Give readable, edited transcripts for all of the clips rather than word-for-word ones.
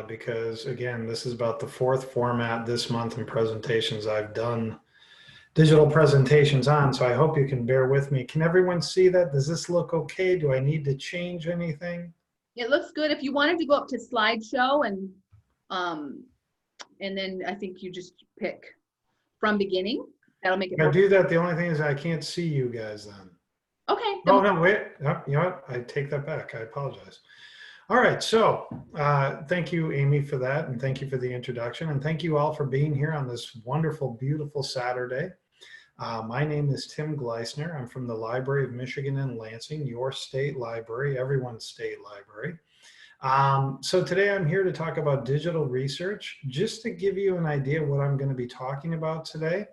because again, this is about the fourth format this month in presentations I've done digital presentations on. So I hope you can bear with me. Can everyone see that? Does this look okay? Do I need to change anything? It looks good. If you wanted to go up to slideshow and then I think you just pick from beginning. That'll make it If I more. do that, the only thing is I can't see you guys then. Okay. Oh, no, wait. Oh, you know what? I take that back. I apologize. All right. So thank you, Amy, for that. And thank you for the introduction. And thank you all for being here on this wonderful, beautiful Saturday. My name is Tim Gleisner. I'm from the Library of Michigan in Lansing, your state library, everyone's state library. So today I'm here to talk about digital research. Just to give you an idea of what I'm going to be talking about today,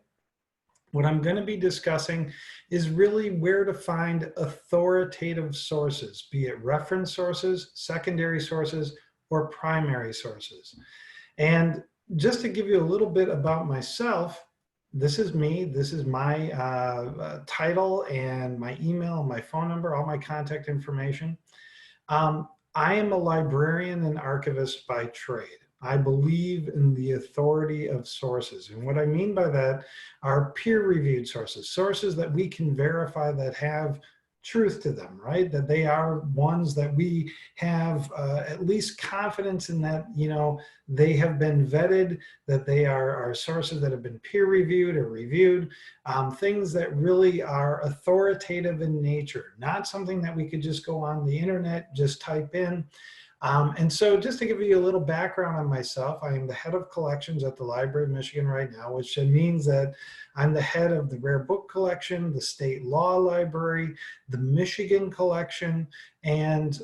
what I'm going to be discussing is really where to find authoritative sources, be it reference sources, secondary sources, or primary sources. And just to give you a little bit about myself, this is me, this is my title and my email, my phone number, all my contact information. I am a librarian and archivist by trade. I believe in the authority of sources. And what I mean by that are peer-reviewed sources, sources that we can verify that have truth to them, right? That they are ones that we have at least confidence in, that, you know, they have been vetted, that they are sources that have been peer reviewed or reviewed, things that really are authoritative in nature, not something that we could just go on the internet, just type in. And so just to give you a little background on myself, I am the head of collections at the Library of Michigan right now, which means that I'm the head of the rare book collection, the state law library, the Michigan collection, and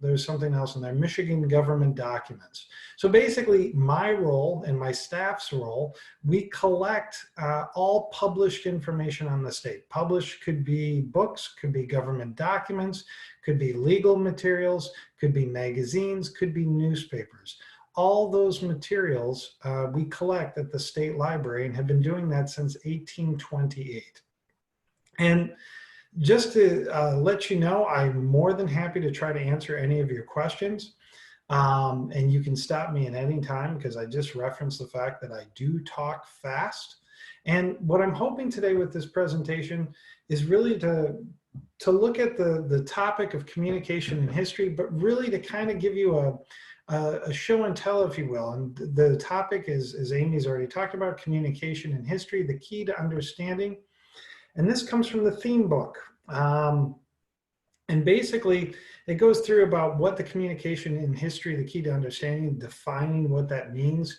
there's something else in there, Michigan government documents. So basically my role and my staff's role, we collect all published information on the state. Published could be books, could be government documents, could be legal materials, could be magazines, could be newspapers. All those materials we collect at the state library and have been doing that since 1828. And just to let you know, I'm more than happy to try to answer any of your questions. And you can stop me at any time, because I just referenced the fact that I do talk fast. And what I'm hoping today with this presentation is really to look at the topic of communication in history, but really to kind of give you a show and tell, if you will. And the topic is, as Amy's already talked about, communication in history, the key to understanding. And this comes from the theme book. And basically, it goes through about what the communication in history, the key to understanding, defining what that means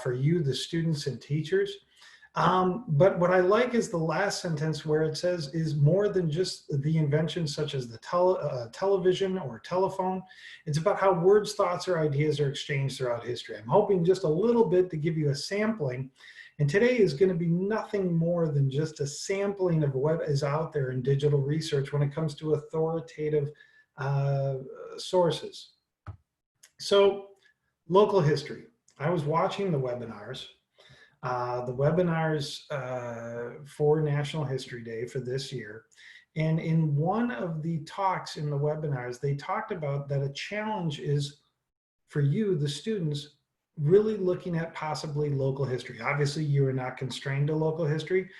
for you, the students and teachers. But what I like is the last sentence where it says is more than just the inventions such as the television or telephone. It's about how words, thoughts, or ideas are exchanged throughout history. I'm hoping just a little bit to give you a sampling. And today is going to be nothing more than just a sampling of what is out there in digital research when it comes to authoritative sources. So, local history. I was watching the webinars. For National History Day for this year. And in one of the talks in the webinars, they talked about that a challenge is for you, the students, really looking at possibly local history. Obviously, you are not constrained to local history,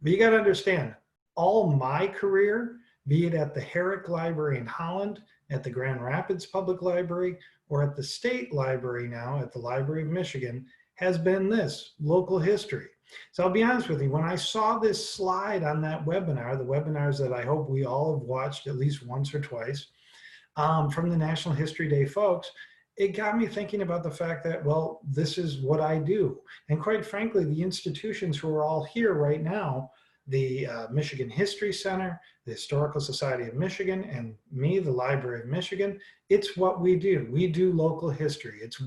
but you got to understand, all my career, be it at the Herrick Library in Holland, at the Grand Rapids Public Library, or at the State Library now, at the Library of Michigan, has been this, local history. So I'll be honest with you, when I saw this slide on that webinar, the webinars that I hope we all have watched at least once or twice, from the National History Day folks, it got me thinking about the fact that, well, this is what I do. And quite frankly, the institutions who are all here right now, the Michigan History Center, the Historical Society of Michigan, and me, the Library of Michigan, it's what we do. We do local history. It's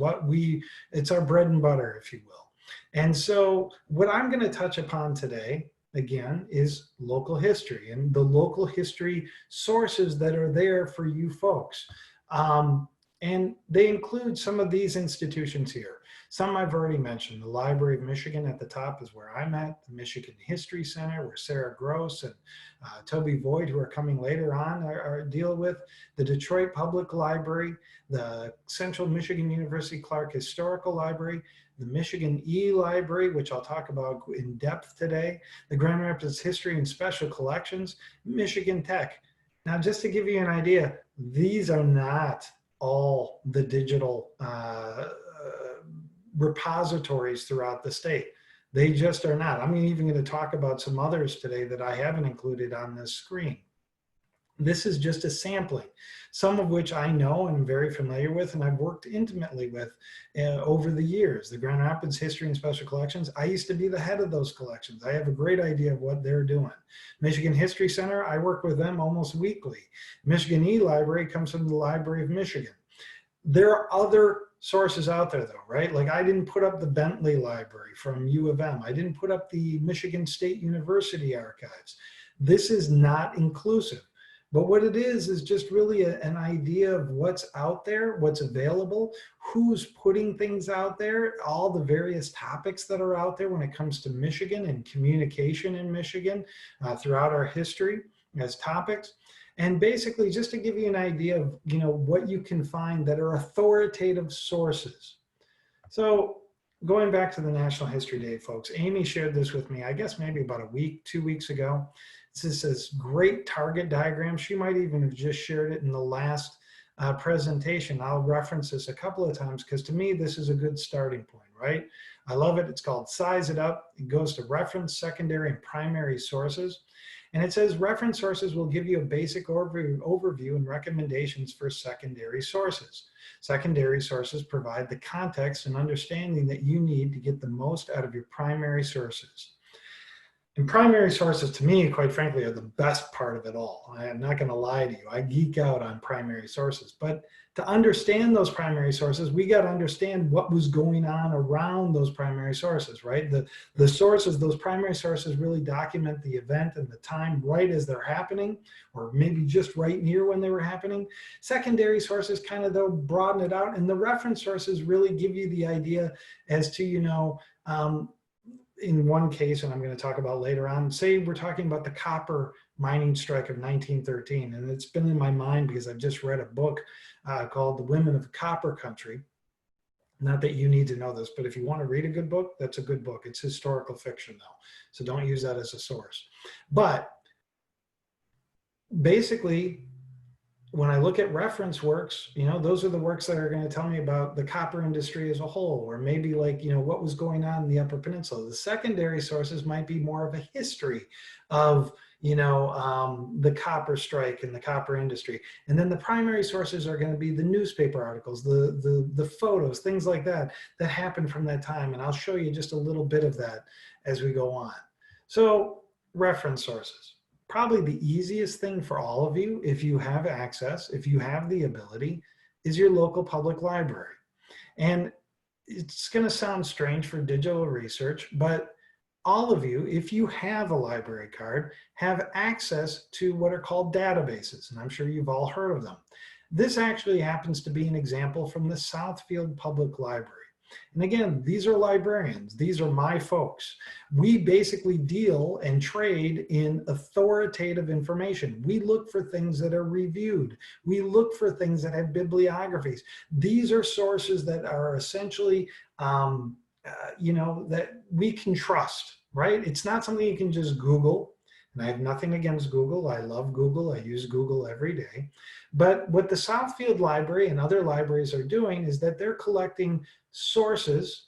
our bread and butter, if you will. And so what I'm going to touch upon today, again, is local history and the local history sources that are there for you folks. And they include some of these institutions here. Some I've already mentioned. The Library of Michigan at the top is where I'm at. The Michigan History Center, where Sarah Gross and Toby Voigt, who are coming later on, deal with. The Detroit Public Library, the Central Michigan University Clark Historical Library, the Michigan E-Library, which I'll talk about in depth today, the Grand Rapids History and Special Collections, Michigan Tech. Now, just to give you an idea, these are not all the digital repositories throughout the state. They just are not. I'm even going to talk about some others today that I haven't included on this screen. This is just a sampling, some of which I know and am very familiar with, and I've worked intimately with over the years. The Grand Rapids History and Special Collections, I used to be the head of those collections. I have a great idea of what they're doing. Michigan History Center, I work with them almost weekly. Michigan E-Library comes from the Library of Michigan. There are other sources out there though, right? Like I didn't put up the Bentley Library from U of M. I didn't put up the Michigan State University archives. This is not inclusive. But what it is just really an idea of what's out there, what's available, who's putting things out there, all the various topics that are out there when it comes to Michigan and communication in Michigan throughout our history as topics. And basically just to give you an idea of, what you can find that are authoritative sources. So going back to the National History Day, folks, Amy shared this with me, I guess maybe about a week, 2 weeks ago. This is great target diagram. She might even have just shared it in the last presentation. I'll reference this a couple of times because to me, this is a good starting point, right? I love it. It's called Size It Up. It goes to reference, secondary, and primary sources. And it says reference sources will give you a basic overview and recommendations for secondary sources. Secondary sources provide the context and understanding that you need to get the most out of your primary sources. And primary sources, to me, quite frankly, are the best part of it all. I am not going to lie to you. I geek out on primary sources. But to understand those primary sources, we got to understand what was going on around those primary sources, right? The sources, those primary sources really document the event and the time right as they're happening, or maybe just right near when they were happening. Secondary sources kind of, though, broaden it out. And the reference sources really give you the idea as to, in one case, and I'm going to talk about later on, say we're talking about the copper mining strike of 1913, and it's been in my mind because I've just read a book called The Women of the Copper Country. Not that you need to know this, but if you want to read a good book, that's a good book. It's historical fiction though, so don't use that as a source. But basically, when I look at reference works, those are the works that are going to tell me about the copper industry as a whole, or maybe like, what was going on in the Upper Peninsula. The secondary sources might be more of a history of, the copper strike and the copper industry. And then the primary sources are going to be the newspaper articles, the photos, things like that happened from that time. And I'll show you just a little bit of that as we go on. So reference sources. Probably the easiest thing for all of you, if you have access, if you have the ability, is your local public library. And it's going to sound strange for digital research, but all of you, if you have a library card, have access to what are called databases, and I'm sure you've all heard of them. This actually happens to be an example from the Southfield Public Library. And again, these are librarians. These are my folks. We basically deal and trade in authoritative information. We look for things that are reviewed. We look for things that have bibliographies. These are sources that are essentially, that we can trust, right? It's not something you can just Google. And I have nothing against Google. I love Google. I use Google every day. But what the Southfield Library and other libraries are doing is that they're collecting sources,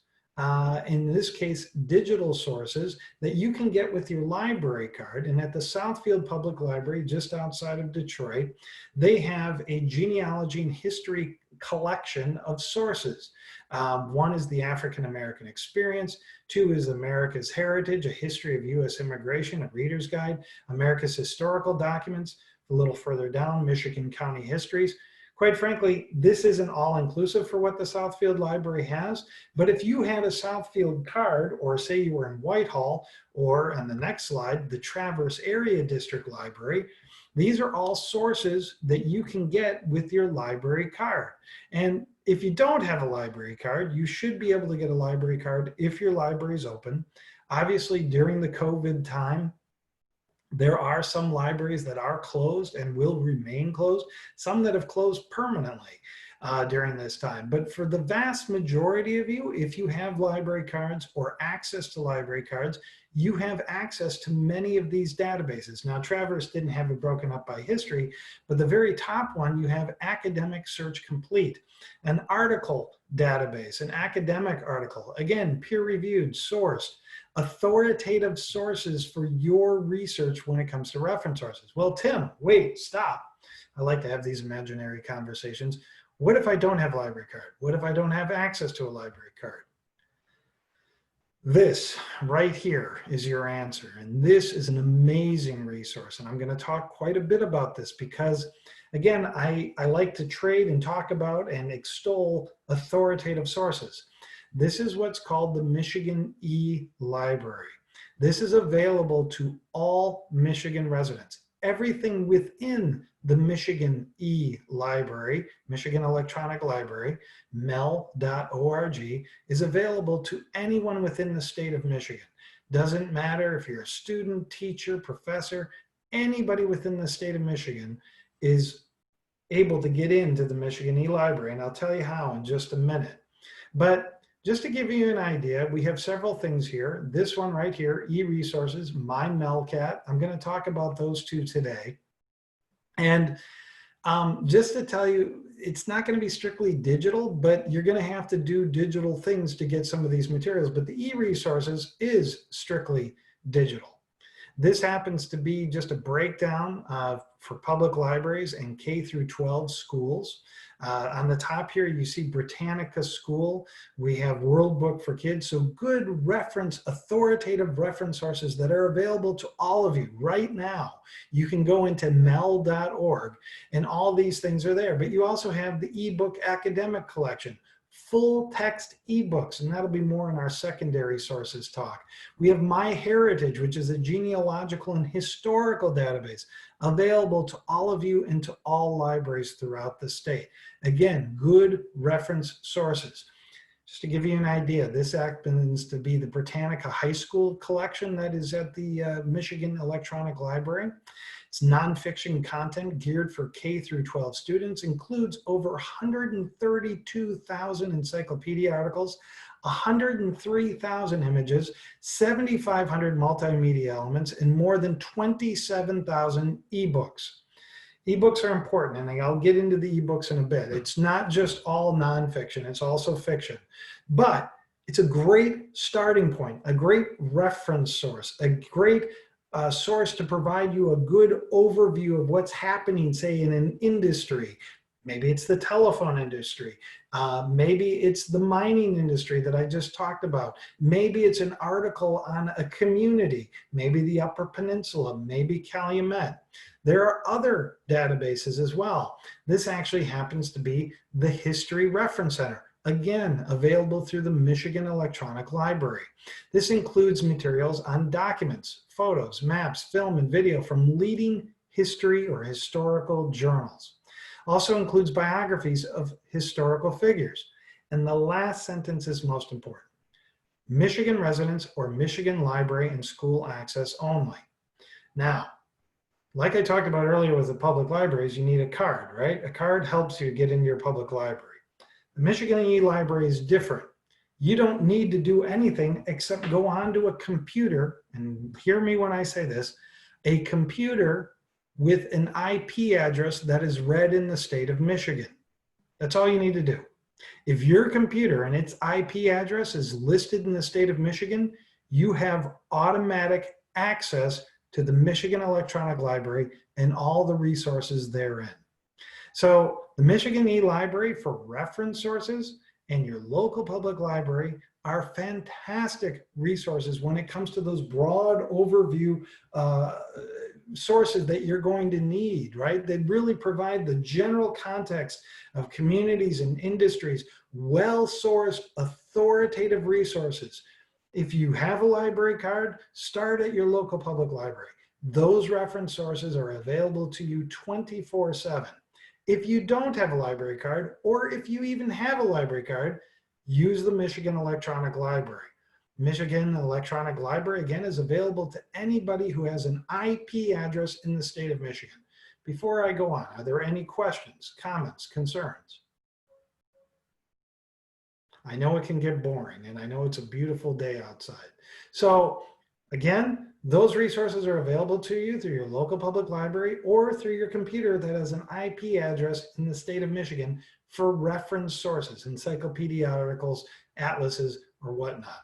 in this case, digital sources that you can get with your library card. And at the Southfield Public Library, just outside of Detroit, they have a genealogy and history collection of sources. One is the African American Experience. 2 is America's Heritage, a history of U.S. immigration, a reader's guide. America's Historical Documents. A little further down, Michigan County Histories. Quite frankly, this isn't all-inclusive for what the Southfield Library has, but if you had a Southfield card, or say you were in Whitehall, or on the next slide, the Traverse Area District Library, These are all sources that you can get with your library card. And if you don't have a library card, you should be able to get a library card if your library is open. Obviously, during the COVID time, there are some libraries that are closed and will remain closed, some that have closed permanently during this time. But for the vast majority of you, if you have library cards or access to library cards, you have access to many of these databases. Now, Traverse didn't have it broken up by history, but the very top one, you have Academic Search Complete, an article database, an academic article, again, peer-reviewed, sourced, authoritative sources for your research when it comes to reference sources. Well, Tim, wait, stop. I like to have these imaginary conversations. What if I don't have a library card? What if I don't have access to a library card? This right here is your answer. And this is an amazing resource. And I'm going to talk quite a bit about this because, again, I like to trade and talk about and extol authoritative sources. This is what's called the Michigan E-Library. This is available to all Michigan residents. Everything within the Michigan E-Library, Michigan Electronic Library, mel.org, is available to anyone within the state of Michigan. Doesn't matter if you're a student, teacher, professor, anybody within the state of Michigan is able to get into the Michigan E-Library, and I'll tell you how in just a minute. But just to give you an idea, we have several things here. This one right here, e-resources, My Melcat. I'm going to talk about those two today. And just to tell you, it's not going to be strictly digital, but you're going to have to do digital things to get some of these materials. But the e-resources is strictly digital. This happens to be just a breakdown for public libraries and K through 12 schools. On the top here, you see Britannica School. We have World Book for Kids. So good reference, authoritative reference sources that are available to all of you right now. You can go into mel.org and all these things are there. But you also have the ebook academic collection, full text ebooks, and that'll be more in our secondary sources talk. We have MyHeritage, which is a genealogical and historical database available to all of you and to all libraries throughout the state. Again, good reference sources. Just to give you an idea, this happens to be the Britannica High School collection that is at the Michigan Electronic Library. It's nonfiction content geared for K through 12 students, includes over 132,000 encyclopedia articles, 103,000 images, 7,500 multimedia elements, and more than 27,000 ebooks. Ebooks are important, and I'll get into the ebooks in a bit. It's not just all nonfiction, it's also fiction. But it's a great starting point, a great reference source, a great source to provide you a good overview of what's happening, say, in an industry. Maybe it's the telephone industry. Maybe it's the mining industry that I just talked about. Maybe it's an article on a community, maybe the Upper Peninsula, maybe Calumet. There are other databases as well. This actually happens to be the History Reference Center. Again, available through the Michigan Electronic Library. This includes materials on documents, photos, maps, film, and video from leading history or historical journals. Also includes biographies of historical figures. And the last sentence is most important. Michigan residents or Michigan library and school access only. Now, like I talked about earlier with the public libraries, you need a card, right? A card helps you get into your public library. The Michigan E-Library is different. You don't need to do anything except go onto a computer, and hear me when I say this, a computer with an IP address that is read in the state of Michigan. That's all you need to do. If your computer and its IP address is listed in the state of Michigan, you have automatic access to the Michigan Electronic Library and all the resources therein. So the Michigan E-Library for reference sources and your local public library are fantastic resources when it comes to those broad overview sources that you're going to need, right? They really provide the general context of communities and industries, well-sourced, authoritative resources. If you have a library card, start at your local public library. Those reference sources are available to you 24/7. If you don't have a library card, or if you even have a library card, use the Michigan Electronic Library. Michigan Electronic Library, again, is available to anybody who has an IP address in the state of Michigan. Before I go on, are there any questions, comments, concerns? I know it can get boring, and I know it's a beautiful day outside. So again, those resources are available to you through your local public library or through your computer that has an IP address in the state of Michigan for reference sources, encyclopedia articles, atlases, or whatnot.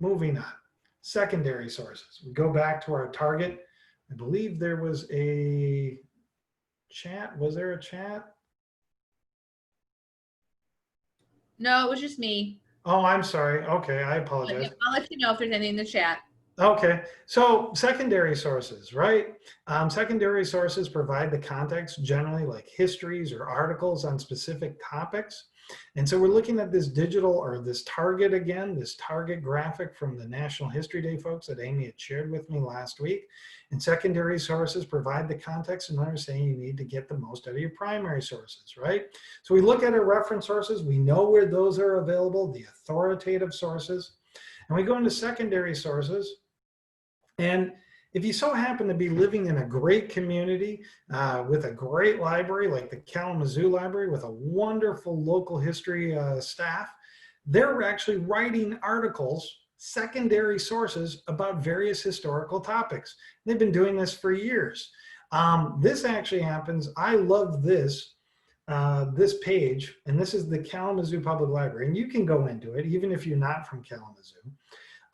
Moving on, secondary sources. We go back to our target. I believe there was a chat. Was there a chat? No, it was just me. Oh, I'm sorry. Okay, I But apologize. yeah, I'll let you know if there's anything in the chat. Okay, so secondary sources, right? Secondary sources provide the context, generally like histories or articles on specific topics. And so we're looking at this digital, or this target again, this target graphic from the National History Day folks that Amy had shared with me last week. And secondary sources provide the context and understanding you need to get the most out of your primary sources, right? So we look at our reference sources, we know where those are available, the authoritative sources. And we go into secondary sources. And if you so happen to be living in a great community with a great library like the Kalamazoo Library with a wonderful local history staff, they're actually writing articles, secondary sources about various historical topics. They've been doing this for years. This actually happens. I love this. This page, and this is the Kalamazoo Public Library, and you can go into it even if you're not from Kalamazoo.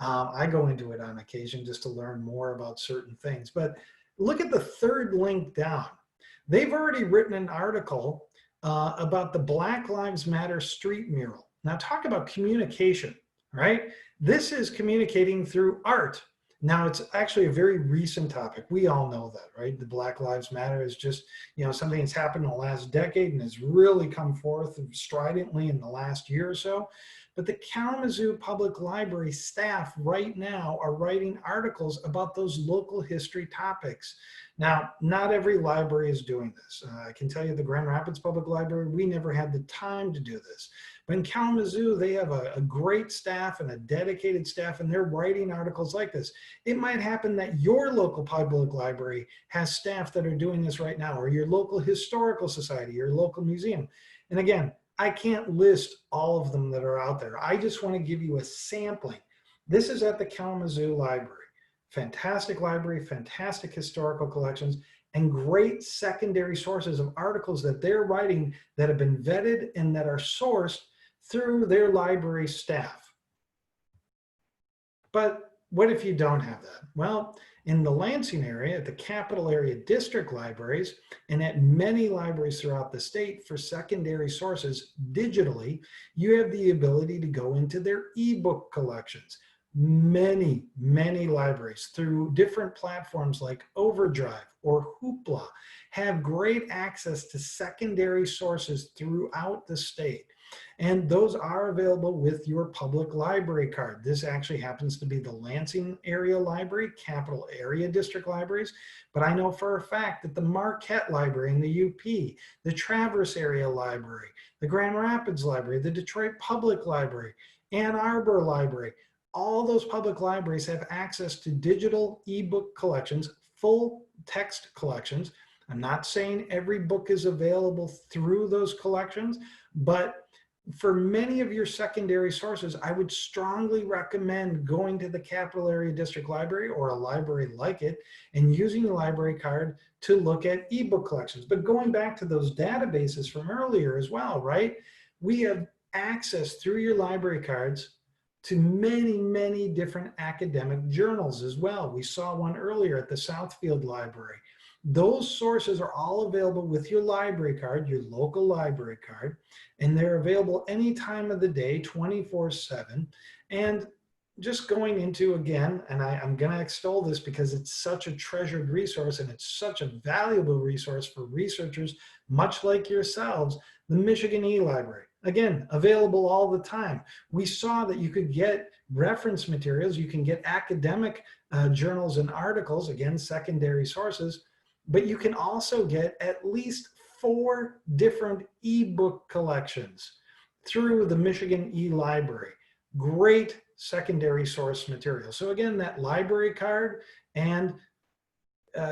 I go into it on occasion just to learn more about certain things. But look at the third link down. They've already written an article about the Black Lives Matter street mural. Now talk about communication, right? This is communicating through art. Now it's actually a very recent topic. We all know that, right? The Black Lives Matter is just, something that's happened in the last decade and has really come forth stridently in the last year or so. But the Kalamazoo Public Library staff right now are writing articles about those local history topics. Now, not every library is doing this. I can tell you the Grand Rapids Public Library, we never had the time to do this. But in Kalamazoo, they have a great staff and a dedicated staff, and they're writing articles like this. It might happen that your local public library has staff that are doing this right now, or your local historical society, your local museum. And again, I can't list all of them that are out there. I just want to give you a sampling. This is at the Kalamazoo Library. Fantastic library, fantastic historical collections, and great secondary sources of articles that they're writing that have been vetted and that are sourced through their library staff. But what if you don't have that? Well, in the Lansing area, at the Capital Area District libraries, and at many libraries throughout the state for secondary sources digitally, you have the ability to go into their ebook collections. Many, many libraries through different platforms like Overdrive or Hoopla have great access to secondary sources throughout the state. And those are available with your public library card. This actually happens to be the Lansing area library, Capital Area District libraries. But I know for a fact that the Marquette Library in the UP, the Traverse Area Library, the Grand Rapids Library, the Detroit Public Library, Ann Arbor Library, all those public libraries have access to digital ebook collections, full text collections. I'm not saying every book is available through those collections, but for many of your secondary sources, I would strongly recommend going to the Capital Area District Library or a library like it and using your library card to look at ebook collections. But going back to those databases from earlier as well, right? We have access through your library cards to many, many different academic journals as well. We saw one earlier at the Southfield Library. Those sources are all available with your library card, your local library card, and they're available any time of the day, 24/7. And just going into, again, and I'm going to extol this because it's such a treasured resource and it's such a valuable resource for researchers, much like yourselves, the Michigan E-Library. again, available all the time. We saw that you could get reference materials, you can get academic journals and articles, again, secondary sources, but you can also get at least 4 different ebook collections through the Michigan e-Library. Great secondary source material. So again, that library card and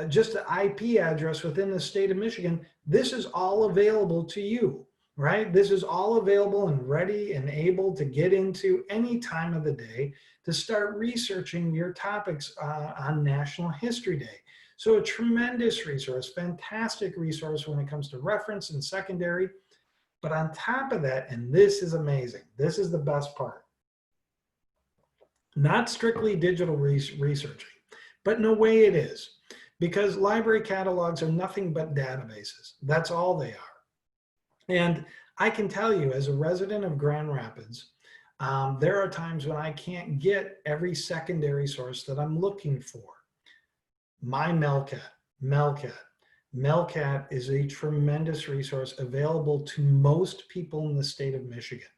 just the IP address within the state of Michigan, this is all available to you, right? This is all available and ready and able to get into any time of the day to start researching your topics on National History Day. So a tremendous resource, fantastic resource when it comes to reference and secondary. But on top of that, and this is amazing, this is the best part, not strictly digital researching, but in a way it is, because library catalogs are nothing but databases. That's all they are. And I can tell you, as a resident of Grand Rapids, there are times when I can't get every secondary source that I'm looking for. My Melcat is a tremendous resource available to most people in the state of Michigan.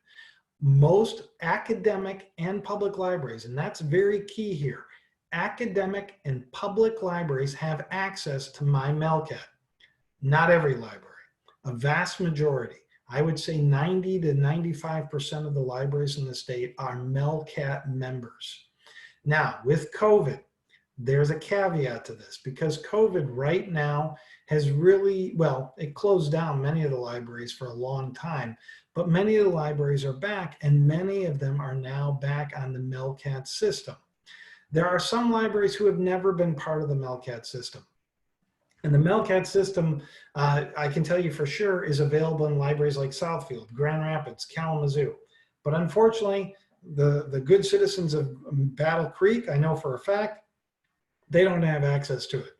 Most academic and public libraries, and that's very key here, academic and public libraries have access to my Melcat. Not every library, a vast majority. I would say 90 to 95% of the libraries in the state are Melcat members. Now, with COVID, there's a caveat to this, because COVID right now has really, well, it closed down many of the libraries for a long time, but many of the libraries are back, and many of them are now back on the Melcat system. There are some libraries who have never been part of the Melcat system. And the Melcat system, I can tell you for sure, is available in libraries like Southfield, Grand Rapids, Kalamazoo. But unfortunately, the good citizens of Battle Creek, I know for a fact, they don't have access to it.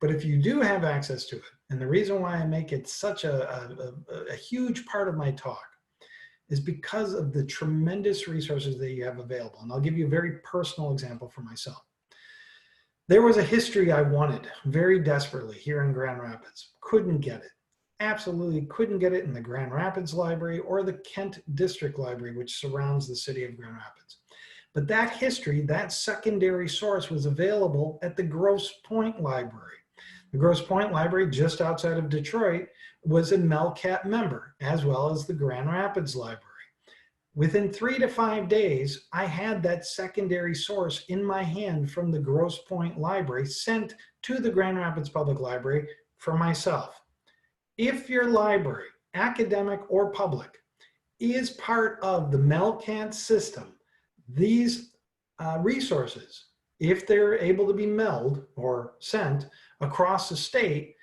But if you do have access to it, and the reason why I make it such a huge part of my talk is because of the tremendous resources that you have available. And I'll give you a very personal example for myself. There was a history I wanted very desperately here in Grand Rapids. Couldn't get it. Absolutely couldn't get it in the Grand Rapids Library or the Kent District Library, which surrounds the city of Grand Rapids. But that history, that secondary source, was available at the Grosse Pointe Library. The Grosse Pointe Library, just outside of Detroit, was a Melcat member, as well as the Grand Rapids Library. Within 3 to 5 days, I had that secondary source in my hand from the Grosse Pointe Library sent to the Grand Rapids Public Library for myself. If your library, academic or public, is part of the Melcat system, these resources, if they're able to be mailed or sent across the state,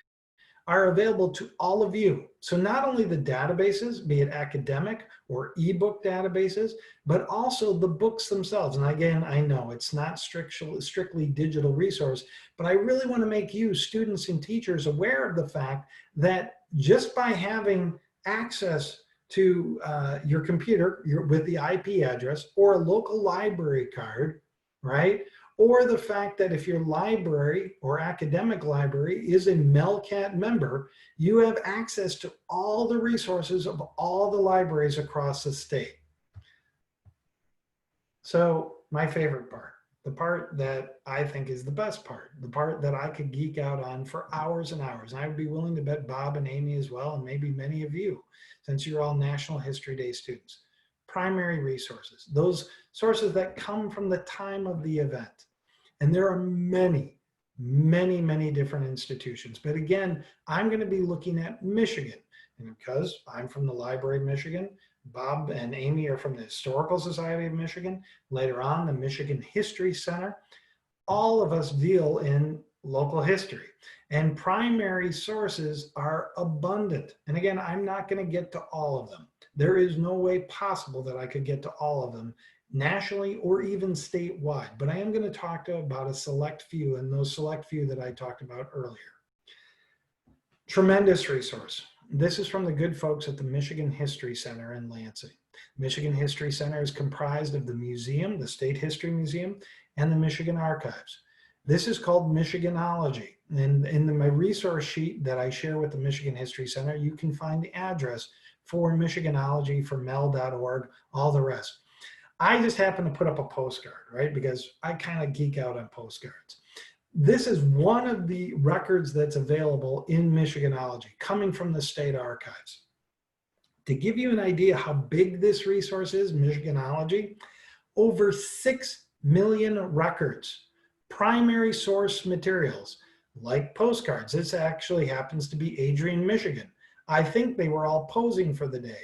are available to all of you. So not only the databases, be it academic or ebook databases, but also the books themselves. And again, I know it's not strictly digital resource, but I really want to make you, students and teachers, aware of the fact that just by having access to your computer with the IP address or a local library card, right? Or the fact that if your library or academic library is a Melcat member, you have access to all the resources of all the libraries across the state. So my favorite part, the part that I think is the best part, the part that I could geek out on for hours and hours. And I would be willing to bet Bob and Amy as well, and maybe many of you, since you're all National History Day students. Primary resources, those sources that come from the time of the event. And there are many, many, many different institutions. But again, I'm going to be looking at Michigan. And because I'm from the Library of Michigan, Bob and Amy are from the Historical Society of Michigan, later on the Michigan History Center, all of us deal in local history. And primary sources are abundant. And again, I'm not going to get to all of them. There is no way possible that I could get to all of them nationally or even statewide, but I am going to talk about a select few, and those select few that I talked about earlier. Tremendous resource. This is from the good folks at the Michigan History Center in Lansing. Michigan History Center is comprised of the museum, the State History Museum, and the Michigan Archives. This is called Michiganology. And in my resource sheet that I share with the Michigan History Center, you can find the address for Michiganology, for mel.org, all the rest. I just happen to put up a postcard, right? Because I kind of geek out on postcards. This is one of the records that's available in Michiganology, coming from the state archives. To give you an idea how big this resource is, Michiganology, over 6 million records, primary source materials, like postcards. This actually happens to be Adrian, Michigan. I think they were all posing for the day.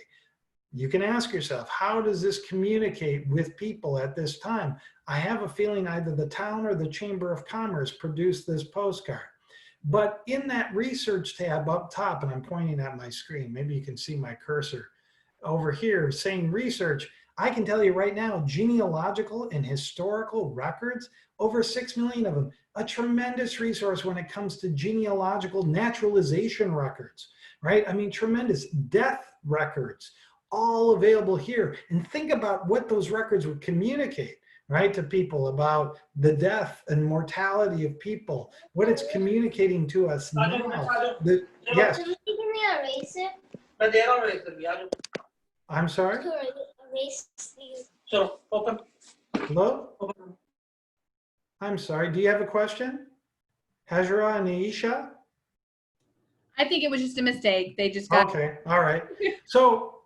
You can ask yourself, how does this communicate with people at this time? I have a feeling either the town or the Chamber of Commerce produced this postcard. But in that research tab up top, and I'm pointing at my screen, maybe you can see my cursor over here saying research, I can tell you right now, genealogical and historical records, over 6 million of them, a tremendous resource when it comes to genealogical naturalization records, right? I mean, tremendous death records, all available here. And think about what those records would communicate, right, to people about the death and mortality of people, what it's communicating to us now. Yes. Can you erase it? But they don't erase it. I'm sorry? Erase these. So open. Hello? Open. I'm sorry. Do you have a question? Hajra and Aisha? I think it was just a mistake. They just got. Okay. All right. So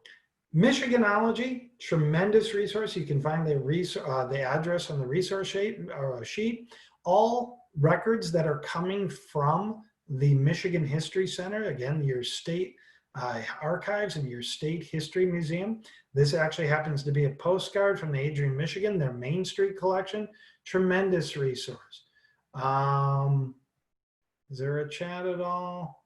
Michiganology, tremendous resource. You can find the address on the resource sheet. All records that are coming from the Michigan History Center, again, your state archives and your state history museum. This actually happens to be a postcard from the Adrian, Michigan, their Main Street collection. Tremendous resource. Is there a chat at all?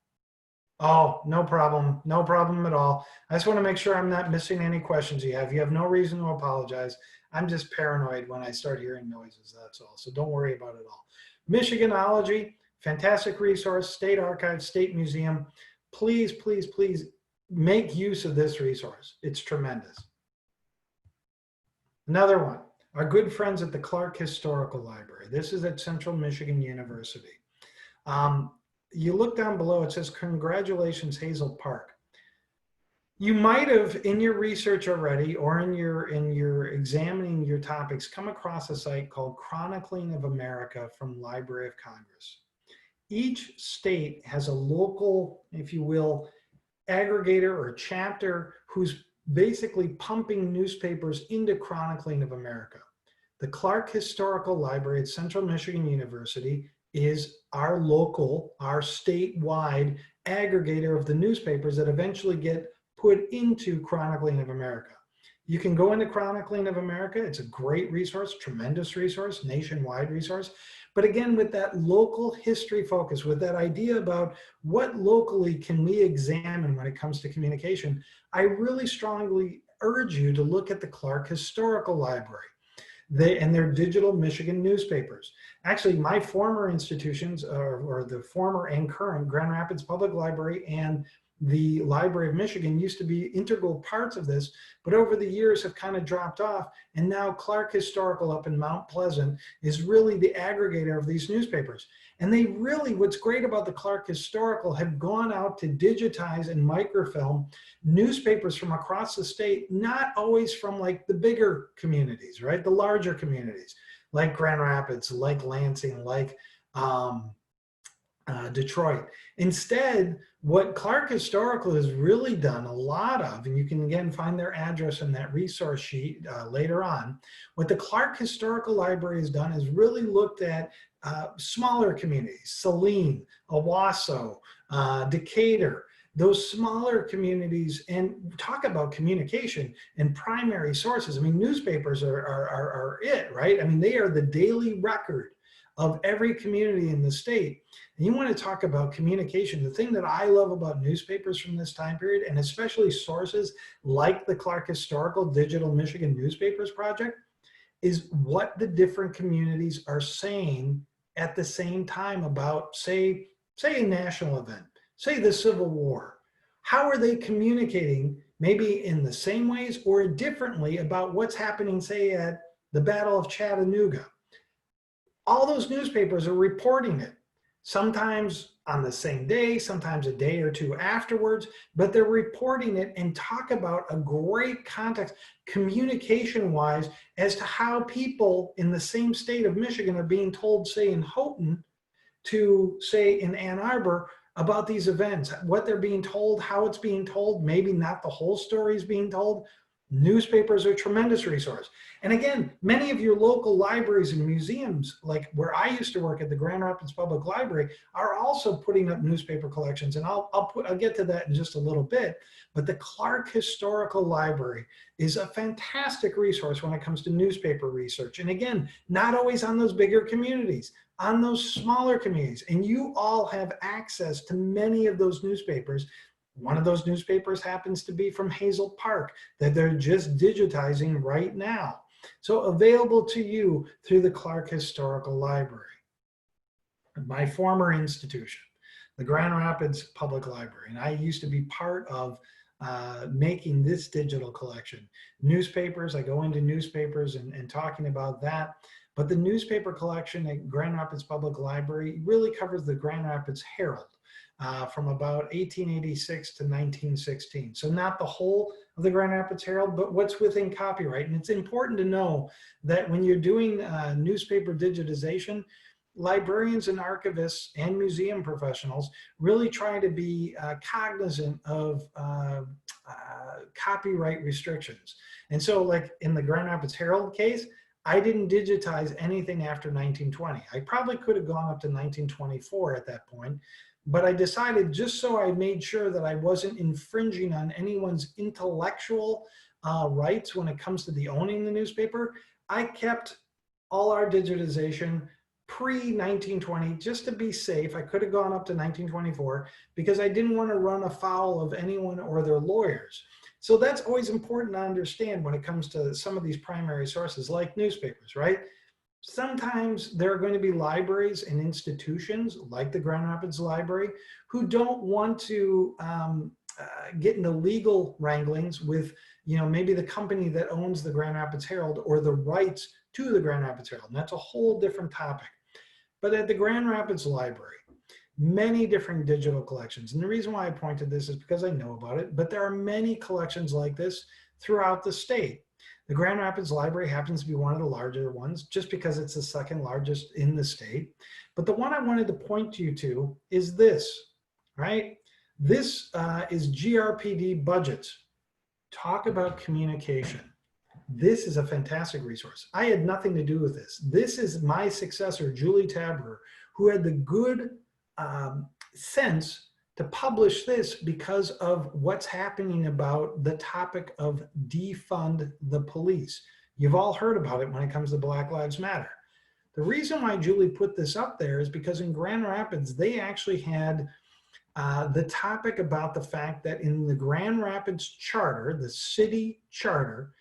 Oh, no problem. No problem at all. I just want to make sure I'm not missing any questions you have. You have no reason to apologize. I'm just paranoid when I start hearing noises, that's all. So don't worry about it all. Michiganology, fantastic resource, state archives, state museum. Please, please, please make use of this resource. It's tremendous. Another one, our good friends at the Clark Historical Library. This is at Central Michigan University. You look down below, it says, congratulations, Hazel Park. You might have in your research already, or in your examining your topics, come across a site called Chronicling of America from Library of Congress. Each state has a local, if you will, aggregator or chapter who's basically pumping newspapers into Chronicling of America. The Clark Historical Library at Central Michigan University is our local, our statewide aggregator of the newspapers that eventually get put into Chronicling of America. You can go into Chronicling of America. It's a great resource, tremendous resource, nationwide resource. But again, with that local history focus, with that idea about what locally can we examine when it comes to communication, I really strongly urge you to look at the Clark Historical Library and their digital Michigan newspapers. Actually, my former institutions, or the former and current Grand Rapids Public Library and the Library of Michigan used to be integral parts of this, but over the years have kind of dropped off. And now Clark Historical up in Mount Pleasant is really the aggregator of these newspapers. And they really, what's great about the Clark Historical, have gone out to digitize and microfilm newspapers from across the state, not always from like the bigger communities, right? The larger communities like Grand Rapids, like Lansing, like Detroit. Instead, what Clark Historical has really done a lot of, and you can again find their address in that resource sheet later on, what the Clark Historical Library has done is really looked at smaller communities, Saline, Owasso, Decatur, those smaller communities, and talk about communication and primary sources. I mean, newspapers are it, right? I mean, they are the daily record of every community in the state. And you want to talk about communication. The thing that I love about newspapers from this time period, and especially sources like the Clark Historical Digital Michigan Newspapers Project, is what the different communities are saying at the same time about, say a national event, say the Civil War. How are they communicating, maybe in the same ways or differently, about what's happening, say, at the Battle of Chattanooga? All those newspapers are reporting it. sometimes on the same day, sometimes a day or two afterwards, but they're reporting it and talk about a great context communication wise as to how people in the same state of Michigan are being told, say in Houghton, to say in Ann Arbor about these events, what they're being told, how it's being told, maybe not the whole story is being told. Newspapers are a tremendous resource. And again, many of your local libraries and museums, like where I used to work at the Grand Rapids Public Library, are also putting up newspaper collections. And I'll get to that in just a little bit. But the Clark Historical Library is a fantastic resource when it comes to newspaper research. And again, not always on those bigger communities, on those smaller communities. And you all have access to many of those newspapers. One of those newspapers happens to be from Hazel Park that they're just digitizing right now. So available to you through the Clark Historical Library. My former institution, the Grand Rapids Public Library, and I used to be part of making this digital collection. Newspapers, I go into newspapers and talking about that. But the newspaper collection at Grand Rapids Public Library really covers the Grand Rapids Herald. From about 1886 to 1916. So not the whole of the Grand Rapids Herald, but what's within copyright. And it's important to know that when you're doing newspaper digitization, librarians and archivists and museum professionals really try to be cognizant of copyright restrictions. And so like in the Grand Rapids Herald case, I didn't digitize anything after 1920. I probably could have gone up to 1924 at that point. But I decided, just so I made sure that I wasn't infringing on anyone's intellectual rights when it comes to the owning the newspaper, I kept all our digitization pre-1920 just to be safe. I could have gone up to 1924 because I didn't want to run afoul of anyone or their lawyers. So that's always important to understand when it comes to some of these primary sources like newspapers, right? Sometimes there are going to be libraries and institutions like the Grand Rapids Library who don't want to get into legal wranglings with, maybe the company that owns the Grand Rapids Herald or the rights to the Grand Rapids Herald. And that's a whole different topic. But at the Grand Rapids Library, many different digital collections. And the reason why I pointed this is because I know about it, but there are many collections like this throughout the state. The Grand Rapids Library happens to be one of the larger ones just because it's the second largest in the state. But the one I wanted to point you to is this, right? This is GRPD budgets. Talk about communication. This is a fantastic resource. I had nothing to do with this. This is my successor, Julie Tabrer, who had the good sense to publish this because of what's happening about the topic of defund the police. You've all heard about it when it comes to Black Lives Matter. The reason why Julie put this up there is because in Grand Rapids, they actually had the topic about the fact that in the Grand Rapids charter, the city charter,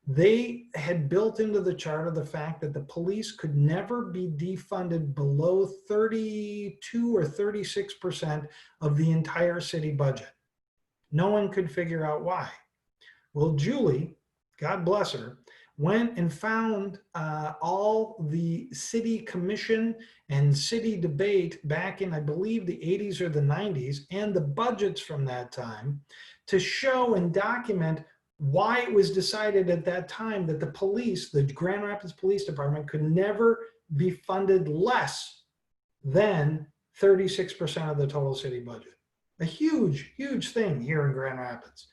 they had built into the charter the fact that the police could never be defunded below 32 or 36% of the entire city budget. No one could figure out why. Well, Julie, God bless her, went and found all the city commission and city debate back in, I believe, the 80s or the 90s, and the budgets from that time to show and document why it was decided at that time that the police, the Grand Rapids Police Department, could never be funded less than 36% of the total city budget. A huge, huge thing here in Grand Rapids.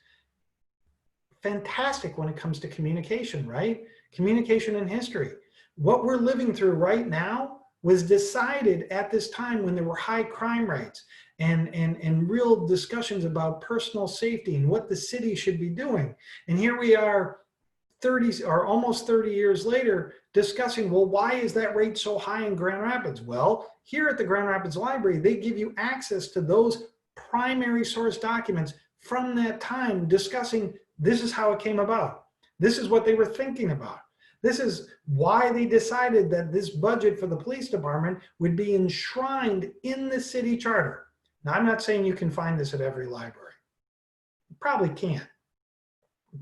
Fantastic when it comes to communication, right? Communication and history. What we're living through right now was decided at this time when there were high crime rates and real discussions about personal safety and what the city should be doing. And here we are 30 or almost 30 years later discussing, well, why is that rate so high in Grand Rapids? Well, here at the Grand Rapids Library, they give you access to those primary source documents from that time discussing this is how it came about. This is what they were thinking about. This is why they decided that this budget for the police department would be enshrined in the city charter. Now, I'm not saying you can find this at every library. You probably can't.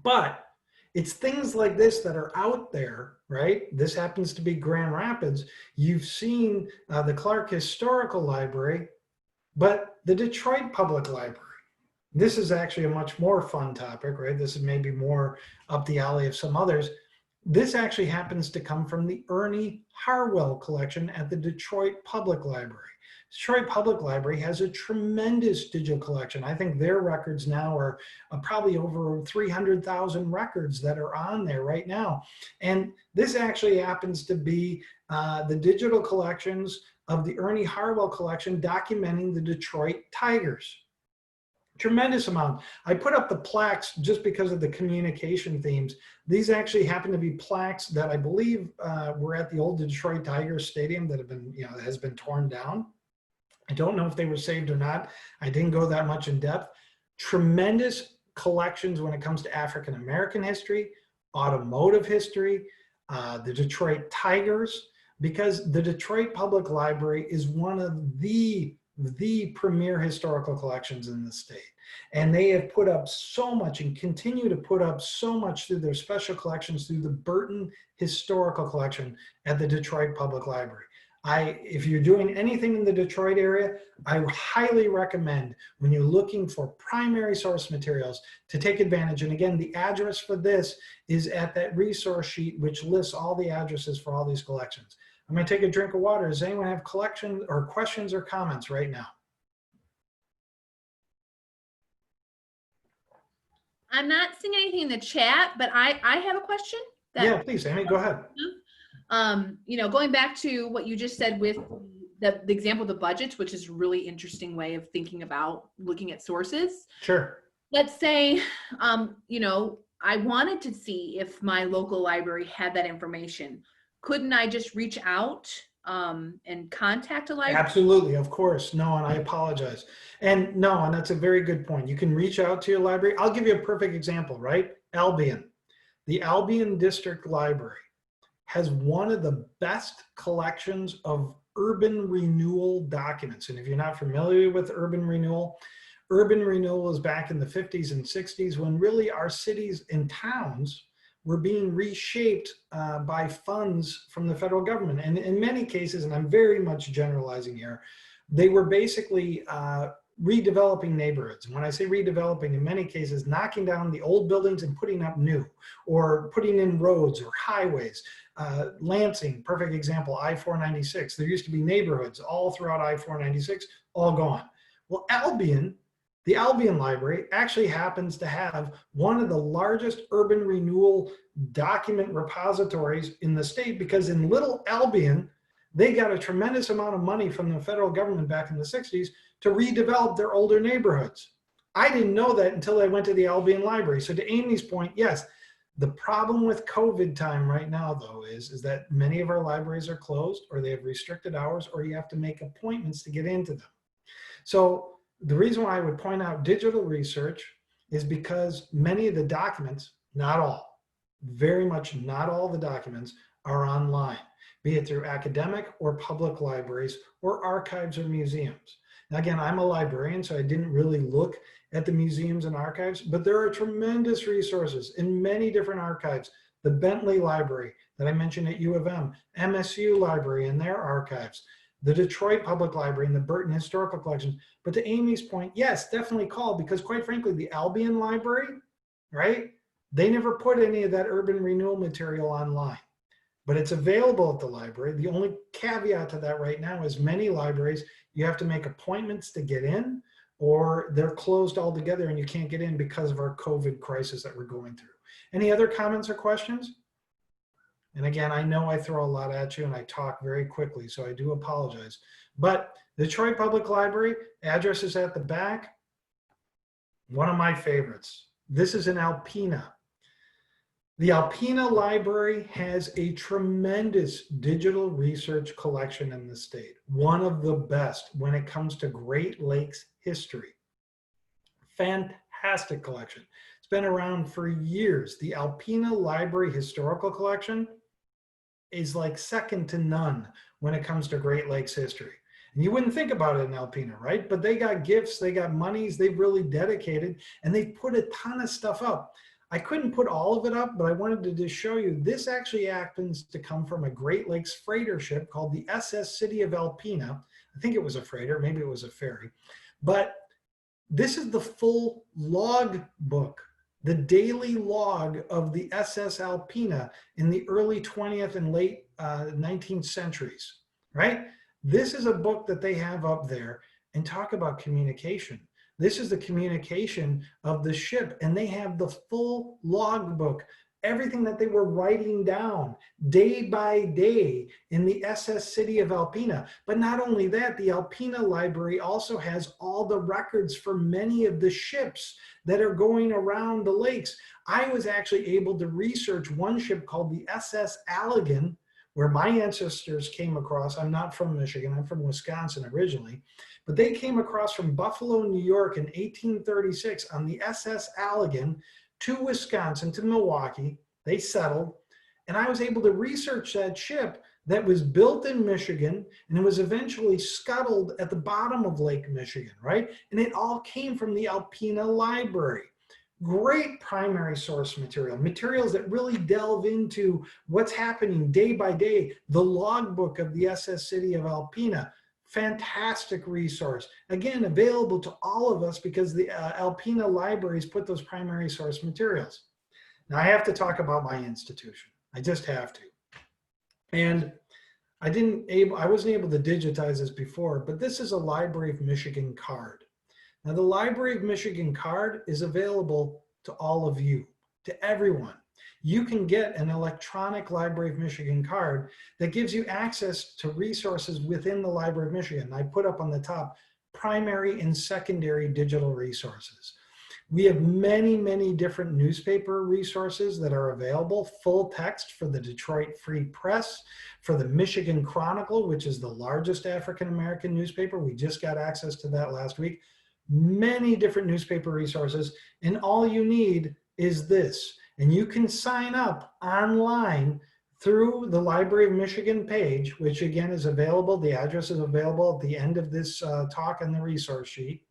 But It's things like this that are out there, right? This happens to be Grand Rapids. You've seen the Clark Historical Library, but the Detroit Public Library. This is actually a much more fun topic, right? This is maybe more up the alley of some others. This actually happens to come from the Ernie Harwell collection at the Detroit Public Library. Detroit Public Library has a tremendous digital collection. I think their records now are probably over 300,000 records that are on there right now. And this actually happens to be the digital collections of the Ernie Harwell collection documenting the Detroit Tigers. Tremendous amount. I put up the plaques just because of the communication themes. These actually happen to be plaques that I believe were at the old Detroit Tigers stadium that have been, has been torn down. I don't know if they were saved or not. I didn't go that much in depth. Tremendous collections when it comes to African American history, automotive history, the Detroit Tigers, because the Detroit Public Library is one of the premier historical collections in the state. And they have put up so much and continue to put up so much through their special collections through the Burton Historical Collection at the Detroit Public Library. If you're doing anything in the Detroit area, I highly recommend when you're looking for primary source materials to take advantage. And again, the address for this is at that resource sheet, which lists all the addresses for all these collections. I'm going to take a drink of water. Does anyone have collection or questions or comments right now? I'm not seeing anything in the chat, but I have a question. Yeah, please, Amy, go ahead. Going back to what you just said with the example of the budgets, which is a really interesting way of thinking about looking at sources. Sure. Let's say, I wanted to see if my local library had that information. Couldn't I just reach out and contact a library? Absolutely, of course. No, and I apologize. And no, and that's a very good point. You can reach out to your library. I'll give you a perfect example, right? Albion. The Albion District Library has one of the best collections of urban renewal documents. And if you're not familiar with urban renewal is back in the 50s and 60s when really our cities and towns were being reshaped by funds from the federal government. And in many cases, and I'm very much generalizing here, they were basically redeveloping neighborhoods. And when I say redeveloping, in many cases, knocking down the old buildings and putting up new, or putting in roads or highways. Lansing, perfect example, I-496. There used to be neighborhoods all throughout I-496, all gone. Well, the Albion Library actually happens to have one of the largest urban renewal document repositories in the state, because in Little Albion, they got a tremendous amount of money from the federal government back in the 60s to redevelop their older neighborhoods. I didn't know that until I went to the Albion Library. So to Amy's point, yes, the problem with COVID time right now, though, is that many of our libraries are closed, or they have restricted hours, or you have to make appointments to get into them. So the reason why I would point out digital research is because many of the documents, not all, very much not all the documents are online, be it through academic or public libraries or archives or museums. Now, again, I'm a librarian, so I didn't really look at the museums and archives, but there are tremendous resources in many different archives. The Bentley Library that I mentioned at U of M, MSU Library and their archives, the Detroit Public Library and the Burton Historical Collection. But to Amy's point, yes, definitely call, because quite frankly, the Albion Library, right? They never put any of that urban renewal material online, but it's available at the library. The only caveat to that right now is many libraries, you have to make appointments to get in, or they're closed altogether and you can't get in because of our COVID crisis that we're going through. Any other comments or questions? And again, I know I throw a lot at you and I talk very quickly, so I do apologize. But the Detroit Public Library, address is at the back. One of my favorites. This is in Alpena. The Alpena Library has a tremendous digital research collection in the state. One of the best when it comes to Great Lakes history. Fantastic collection. It's been around for years. The Alpena Library Historical Collection is like second to none when it comes to Great Lakes history. And you wouldn't think about it in Alpena, right? But they got gifts, they got monies, they've really dedicated, and they've put a ton of stuff up. I couldn't put all of it up, but I wanted to just show you, this actually happens to come from a Great Lakes freighter ship called the SS City of Alpena. I think it was a freighter, maybe it was a ferry. But this is the full log book, the daily log of the SS Alpena in the early 20th and late 19th centuries, right? This is a book that they have up there, and talk about communication. This is the communication of the ship, and they have the full log book, everything that they were writing down day by day in the SS City of Alpena. But not only that, the Alpena Library also has all the records for many of the ships that are going around the lakes. I was actually able to research one ship called the SS Allegan, where my ancestors came across. I'm not from Michigan, I'm from Wisconsin originally, but they came across from Buffalo, New York in 1836 on the SS Allegan to Wisconsin, to Milwaukee. They settled, and I was able to research that ship that was built in Michigan, and it was eventually scuttled at the bottom of Lake Michigan, right? And it all came from the Alpena Library. Great primary source material, materials that really delve into what's happening day by day. The logbook of the SS City of Alpena, fantastic resource. Again, available to all of us because the Alpena libraries put those primary source materials. Now I have to talk about my institution. I just have to. And I wasn't able to digitize this before, but this is a Library of Michigan card. Now, the Library of Michigan card is available to all of you, to everyone. You can get an electronic Library of Michigan card that gives you access to resources within the Library of Michigan. I put up on the top primary and secondary digital resources. We have many, many different newspaper resources that are available, full text for the Detroit Free Press, for the Michigan Chronicle, which is the largest African-American newspaper. We just got access to that last week. Many different newspaper resources, and all you need is this. And you can sign up online through the Library of Michigan page, which again is available. The address is available at the end of this talk on the resource sheet.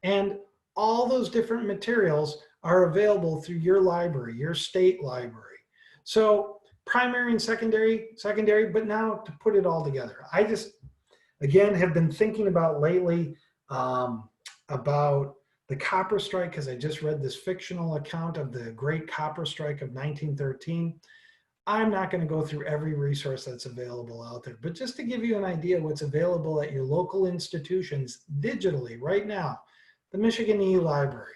And all those different materials are available through your library, your state library. So primary and secondary, but now to put it all together. I just, again, have been thinking about lately about the copper strike, because I just read this fictional account of the great copper strike of 1913. I'm not going to go through every resource that's available out there, but just to give you an idea what's available at your local institutions digitally right now, the Michigan E-Library.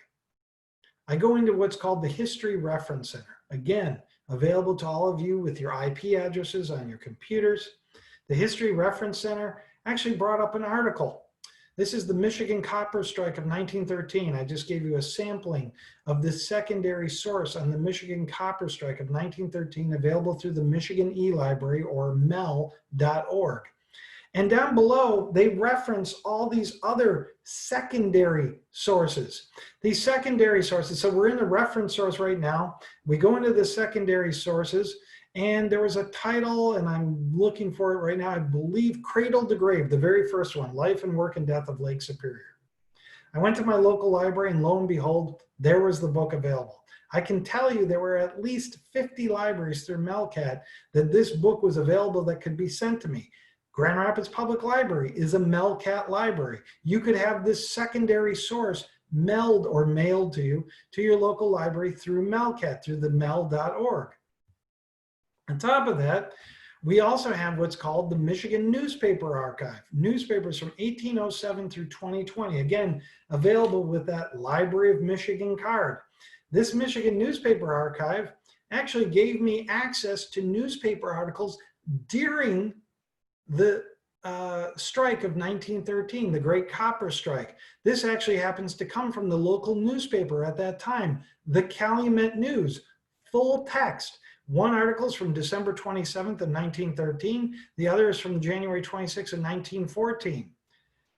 I go into what's called the History Reference Center. Again, available to all of you with your IP addresses on your computers. The History Reference Center actually brought up an article. This is the Michigan Copper Strike of 1913. I just gave you a sampling of this secondary source on the Michigan Copper Strike of 1913, available through the Michigan E-Library or mel.org. And down below, they reference all these other secondary sources. These secondary sources, so we're in the reference source right now. We go into the secondary sources, and there was a title, and I'm looking for it right now, I believe Cradle to Grave, the very first one, Life and Work and Death of Lake Superior. I went to my local library, and lo and behold, there was the book available. I can tell you there were at least 50 libraries through Melcat that this book was available that could be sent to me. Grand Rapids Public Library is a Melcat library. You could have this secondary source mailed to you to your local library through Melcat, through the mel.org. On top of that, we also have what's called the Michigan Newspaper Archive, newspapers from 1807 through 2020, again, available with that Library of Michigan card. This Michigan Newspaper Archive actually gave me access to newspaper articles during the strike of 1913, the Great Copper Strike. This actually happens to come from the local newspaper at that time, the Calumet News, full text. One article is from December 27th of 1913. The other is from January 26th of 1914.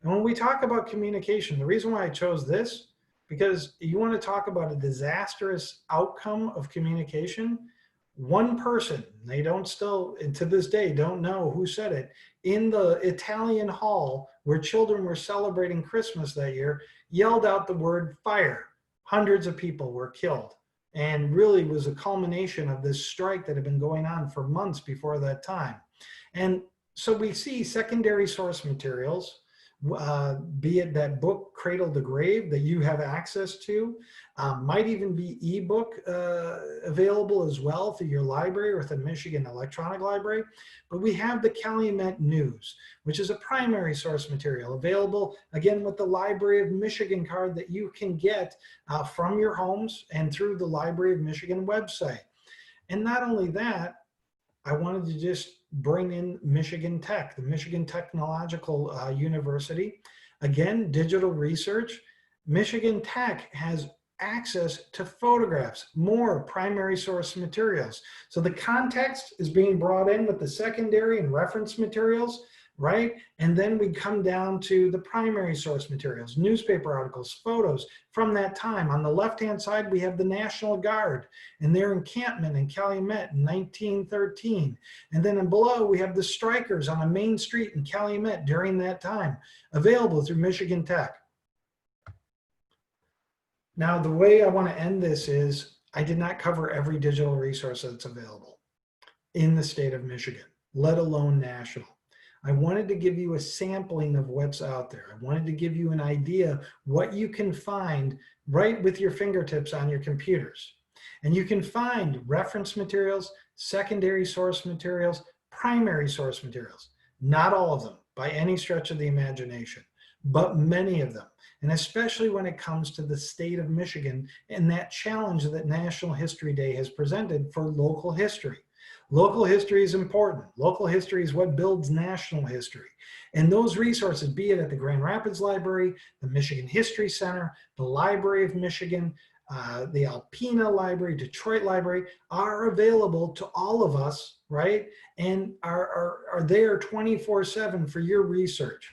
And when we talk about communication, the reason why I chose this, because you want to talk about a disastrous outcome of communication. One person, they don't still, and to this day, don't know who said it, in the Italian hall where children were celebrating Christmas that year, yelled out the word fire. Hundreds of people were killed. and really was a culmination of this strike that had been going on for months before that time. And so we see secondary source materials, be it that book Cradle to Grave that you have access to, might even be ebook available as well through your library or the Michigan Electronic Library. But we have the Calumet News, which is a primary source material available, again, with the Library of Michigan card that you can get from your homes and through the Library of Michigan website. And not only that, I wanted to just bring in Michigan Tech, the Michigan Technological University. Again, digital research. Michigan Tech has access to photographs, more primary source materials. So the context is being brought in with the secondary and reference materials, right? And then we come down to the primary source materials, newspaper articles, photos from that time. On the left-hand side, we have the National Guard and their encampment in Calumet in 1913. And then below, we have the strikers on a main street in Calumet during that time, available through Michigan Tech. Now, the way I want to end this is I did not cover every digital resource that's available in the state of Michigan, let alone national. I wanted to give you a sampling of what's out there. I wanted to give you an idea what you can find right with your fingertips on your computers. And you can find reference materials, secondary source materials, primary source materials. Not all of them by any stretch of the imagination, but many of them. And especially when it comes to the state of Michigan and that challenge that National History Day has presented for local history. Local history is important. Local history is what builds national history. And those resources, be it at the Grand Rapids Library, the Michigan History Center, the Library of Michigan, the Alpena Library, Detroit Library, are available to all of us, right? And are there 24/7 for your research.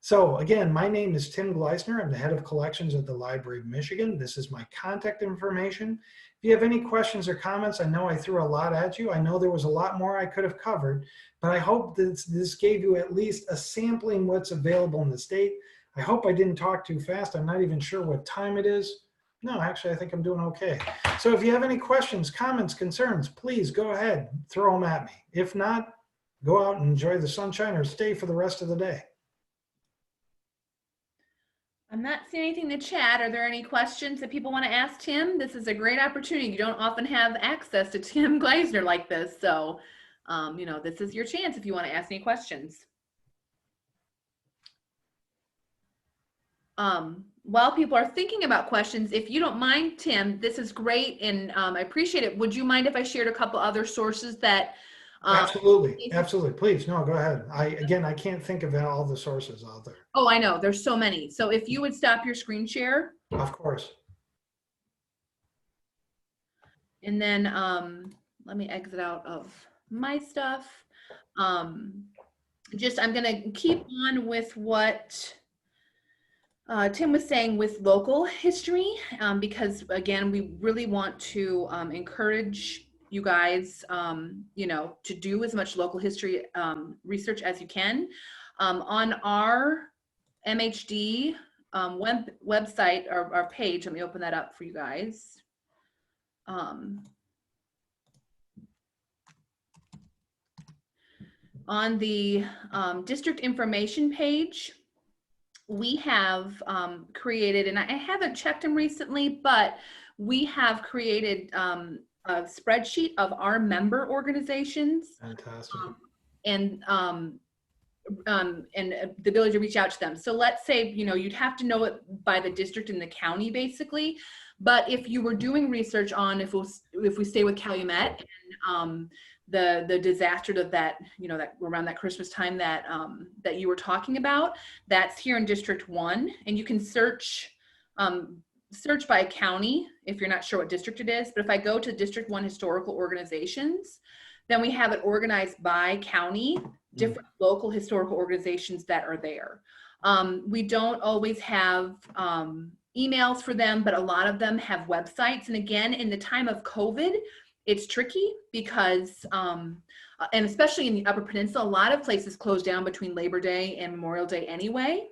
So again, my name is Tim Gleisner. I'm the head of collections at the Library of Michigan. This is my contact information. If you have any questions or comments, I know I threw a lot at you. I know there was a lot more I could have covered, but I hope that this gave you at least a sampling what's available in the state. I hope I didn't talk too fast. I'm not even sure what time it is. No, actually, I think I'm doing okay. So if you have any questions, comments, concerns, please go ahead, throw them at me. If not, go out and enjoy the sunshine or stay for the rest of the day. I'm not seeing anything in the chat. Are there any questions that people want to ask Tim? This is a great opportunity. You don't often have access to Tim Gleisner like this. So, you know, this is your chance if you want to ask any questions. While people are thinking about questions, if you don't mind, Tim, this is great. And I appreciate it. Would you mind if I shared a couple other sources that Absolutely. Absolutely. Please. No, go ahead. I can't think of all the sources out there. Oh, I know. There's so many. So if you would stop your screen share. Of course. And then let me exit out of my stuff. I'm going to keep on with what Tim was saying with local history, because again, we really want to encourage you guys, you know, to do as much local history research as you can. On our MHD website, our page, let me open that up for you guys. On the district information page, we have created, and I haven't checked them recently, but we have created a spreadsheet of our member organizations. Fantastic. And the ability to reach out to them. So let's say, you know, you'd have to know it by the district and the county basically. But if you were doing research on, if we stay with Calumet and the disaster that, you know, that around that Christmas time that that you were talking about, that's here in District 1, and you can search by county if you're not sure what district it is. But if I go to District 1 historical organizations, then we have it organized by county, different local historical organizations that are there. We don't always have emails for them, but a lot of them have websites. And again, in the time of COVID, it's tricky because, and especially in the Upper Peninsula, a lot of places close down between Labor Day and Memorial Day anyway.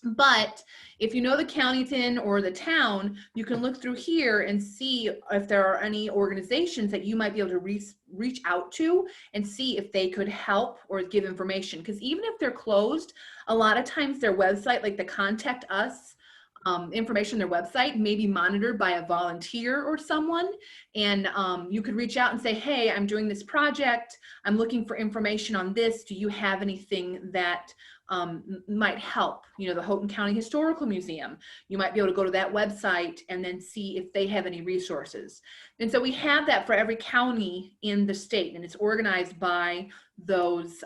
But if you know the county's or the town, you can look through here and see if there are any organizations that you might be able to reach out to and see if they could help or give information. Because even if they're closed, a lot of times their website, like the contact us information, their website may be monitored by a volunteer or someone. And you could reach out and say, hey, I'm doing this project. I'm looking for information on this. Do you have anything that might help? You know, the Houghton County Historical Museum, you might be able to go to that website and then see if they have any resources. And so we have that for every county in the state, and it's organized by those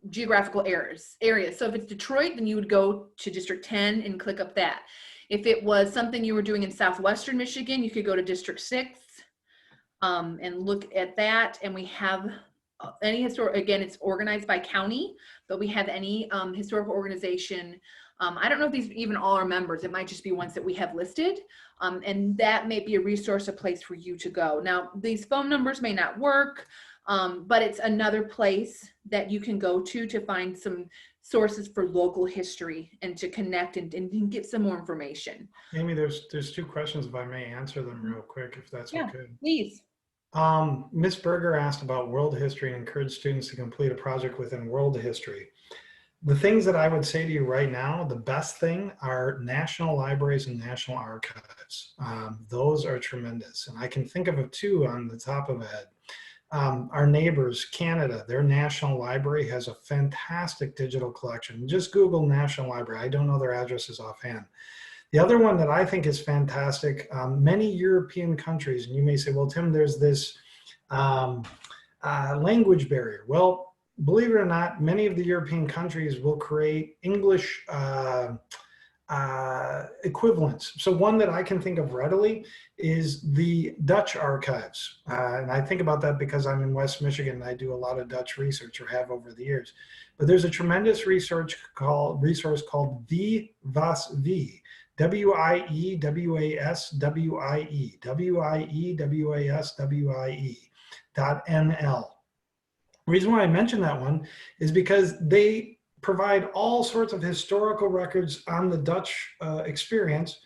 geographical areas. So if it's Detroit, then you would go to District 10 and click up that. If it was something you were doing in Southwestern Michigan, you could go to District 6 and look at that. And we have any historic, again, it's organized by county, but we have any historical organization. I don't know if these even all are members. It might just be ones that we have listed. And that may be a resource, a place for you to go. Now, these phone numbers may not work, but it's another place that you can go to find some sources for local history and to connect and get some more information. Amy, there's two questions, if I may answer them real quick, if that's okay. Please. Ms. Berger asked about world history and encouraged students to complete a project within world history. The things that I would say to you right now, the best thing are national libraries and national archives. Those are tremendous. And I can think of two on the top of my head. Our neighbors, Canada, their national library has a fantastic digital collection. Just Google National Library. I don't know their addresses offhand. The other one that I think is fantastic, many European countries, and you may say, well, Tim, there's this language barrier. Well, believe it or not, many of the European countries will create English equivalents. So one that I can think of readily is the Dutch archives. And I think about that because I'm in West Michigan and I do a lot of Dutch research, or have over the years. But there's a tremendous resource called Wie was wie. WIEWASWIE, WIEWASWIE.NL. The reason why I mention that one is because they provide all sorts of historical records on the Dutch experience,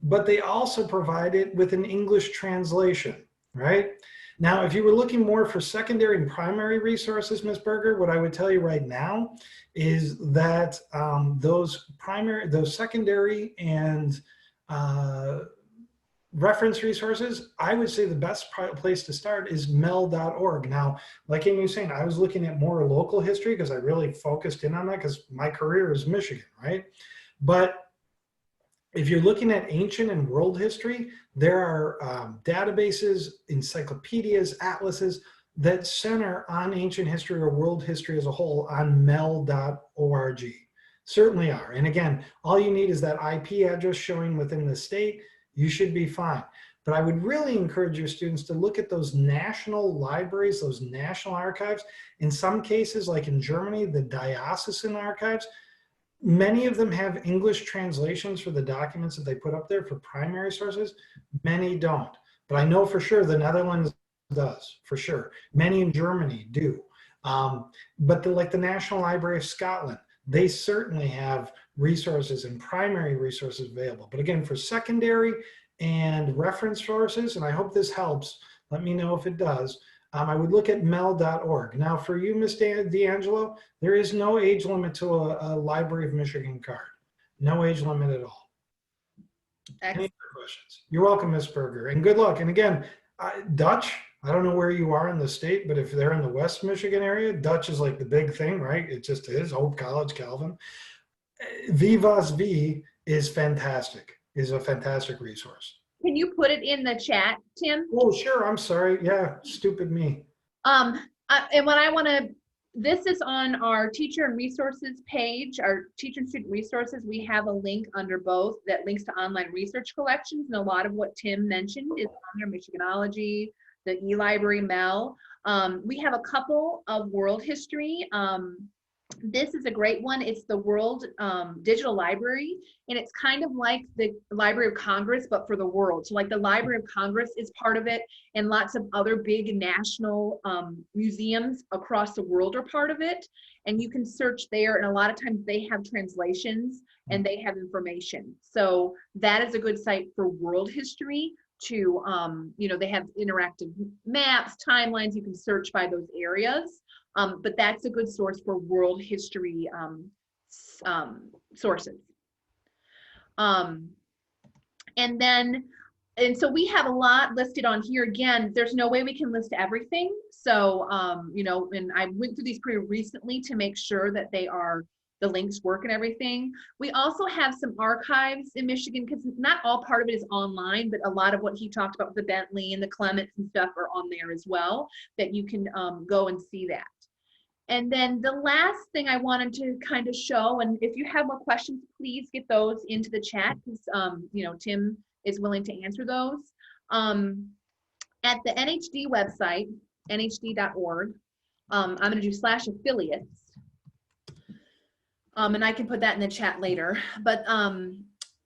but they also provide it with an English translation, right? Now, if you were looking more for secondary and primary resources, Ms. Berger, what I would tell you right now is that those secondary and reference resources, I would say the best place to start is mel.org. Now, like Amy was saying, I was looking at more local history because I really focused in on that because my career is Michigan, right? But if you're looking at ancient and world history, there are databases, encyclopedias, atlases that center on ancient history or world history as a whole on mel.org. Certainly are. And again, all you need is that IP address showing within the state. You should be fine. But I would really encourage your students to look at those national libraries, those national archives. In some cases, like in Germany, the diocesan archives, many of them have English translations for the documents that they put up there for primary sources. Many don't. But I know for sure the Netherlands does, for sure. Many in Germany do. But like the National Library of Scotland, they certainly have resources and primary resources available. But again, for secondary and reference sources, and I hope this helps, let me know if it does, I would look at mel.org. Now for you, Ms. D'Angelo, there is no age limit to a Library of Michigan card. No age limit at all. Any other questions? You're welcome, Ms. Berger, and good luck. And again, Dutch, I don't know where you are in the state, but if they're in the West Michigan area, Dutch is like the big thing, right? It just is. Hope College, Calvin. Wie was wie is fantastic, is a fantastic resource. Can you put it in the chat, Tim? Oh, sure. I'm sorry. Yeah, stupid me. And what I want to, this is on our teacher and resources page, our teacher and student resources. We have a link under both that links to online research collections. And a lot of what Tim mentioned is on there, Michiganology, the eLibrary, Mel. We have a couple of world history This is a great one. It's the World Digital Library, and it's kind of like the Library of Congress, but for the world. So like the Library of Congress is part of it, and lots of other big national museums across the world are part of it. And you can search there, and a lot of times they have translations and they have information. So that is a good site for world history to, they have interactive maps, timelines, you can search by those areas. But that's a good source for world history sources. And so we have a lot listed on here. Again, there's no way we can list everything. So, and I went through these pretty recently to make sure that the links work and everything. We also have some archives in Michigan, because not all part of it is online, but a lot of what he talked about with the Bentley and the Clements and stuff are on there as well, that you can go and see that. And then the last thing I wanted to kind of show, and if you have more questions, please get those into the chat, because Tim is willing to answer those. At the NHD website, nhd.org, I'm going to do /affiliates. And I can put that in the chat later. But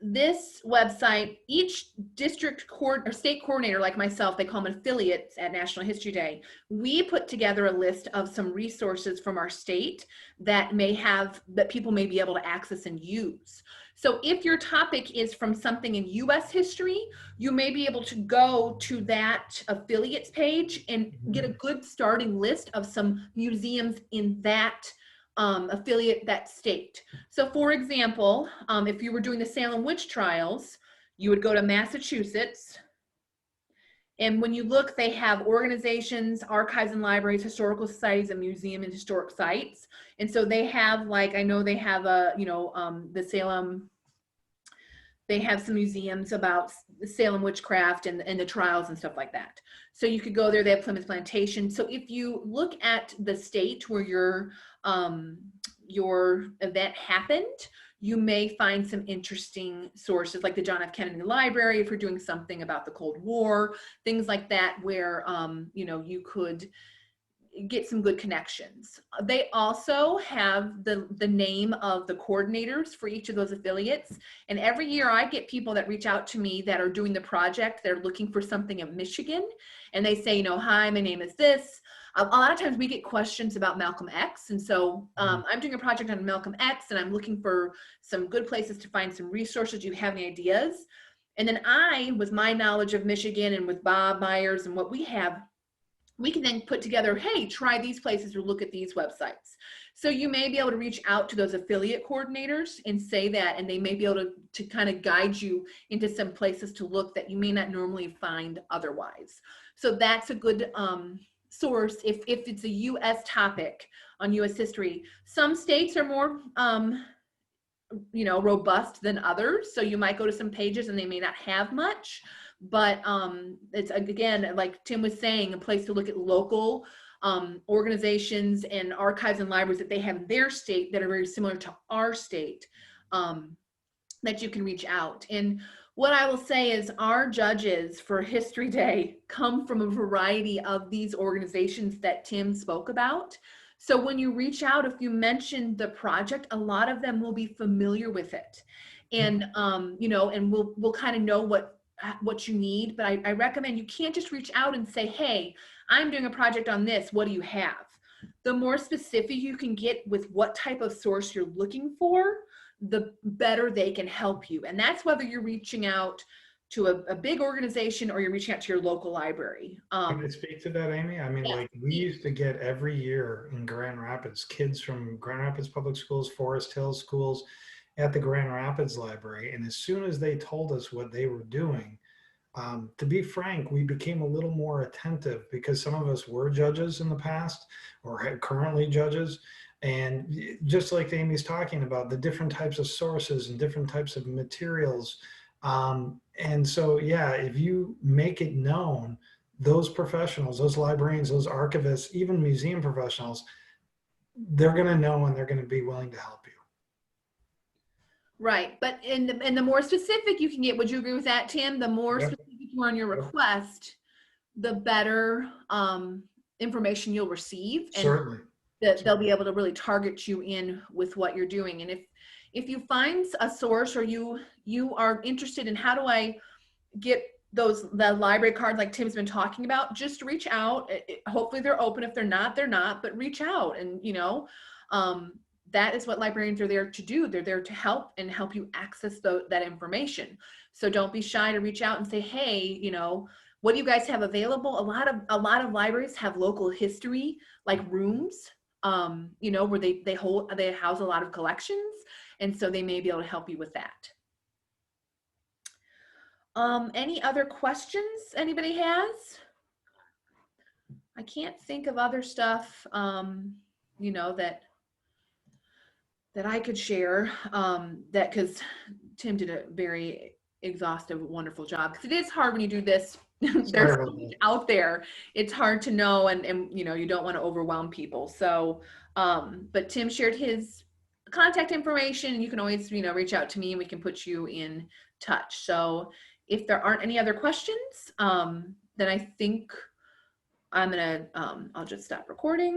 this website, each district or state coordinator like myself, they call them affiliates at National History Day. We put together a list of some resources from our state that people may be able to access and use. So if your topic is from something in US history, you may be able to go to that affiliates page and get a good starting list of some museums in that affiliate, that state. So for example, if you were doing the Salem witch trials, you would go to Massachusetts, and when you look, they have organizations, archives and libraries, historical societies, and museum and historic sites. And so they have, like, I know they have the Salem, they have some museums about the Salem witchcraft and the trials and stuff like that. So you could go there. They have Plymouth Plantation. So if you look at the state where your event happened, you may find some interesting sources, like the John F. Kennedy Library, if you're doing something about the Cold War, things like that, where you could get some good connections. They also have the name of the coordinators for each of those affiliates. And every year I get people that reach out to me that are doing the project. They're looking for something in Michigan. And they say, hi, my name is this. A lot of times we get questions about Malcolm X. And so I'm doing a project on Malcolm X, and I'm looking for some good places to find some resources. Do you have any ideas? And then with my knowledge of Michigan and with Bob Myers and what we have, we can then put together, hey, try these places or look at these websites. So you may be able to reach out to those affiliate coordinators and say that, and they may be able to kind of guide you into some places to look that you may not normally find otherwise. So that's a good source if it's a US topic on US history. Some states are more robust than others. So you might go to some pages and they may not have much. But it's, again, like Tim was saying, a place to look at local organizations and archives and libraries that they have in their state that are very similar to our state, that you can reach out. And what I will say is our judges for History Day come from a variety of these organizations that Tim spoke about. So when you reach out, if you mention the project, a lot of them will be familiar with it. And, and we'll kind of know what you need. But I recommend you can't just reach out and say, hey, I'm doing a project on this. What do you have? The more specific you can get with what type of source you're looking for, the better they can help you. And that's whether you're reaching out to a big organization or you're reaching out to your local library. Can I speak to that, Amy? I mean, yes. like we used to get every year in Grand Rapids, kids from Grand Rapids Public Schools, Forest Hills Schools at the Grand Rapids Library. And as soon as they told us what they were doing, to be frank, we became a little more attentive because some of us were judges in the past or currently judges. And just like Amy's talking about, the different types of sources and different types of materials. And so, yeah, if you make it known, those professionals, those librarians, those archivists, even museum professionals, they're going to know and they're going to be willing to help you. Right. But the more specific you can get, would you agree with that, Tim? The more specific you are on your request, the better information you'll receive. And certainly. that they'll be able to really target you in with what you're doing. And if you find a source, or you are interested in how do I get the library cards like Tim's been talking about, just reach out. Hopefully they're open. If they're not, they're not, but reach out. And that is what librarians are there to do. They're there to help and help you access that information. So don't be shy to reach out and say, hey, what do you guys have available? A lot of libraries have local history, like rooms, where they house a lot of collections. And so they may be able to help you with that. Any other questions anybody has? I can't think of other stuff, that I could share, because Tim did a very exhaustive, wonderful job. Because it is hard when you do this. There's so much out there. It's hard to know, and you don't want to overwhelm people. So, but Tim shared his contact information, and you can always reach out to me, and we can put you in touch. So if there aren't any other questions, then I think I'll just stop recording.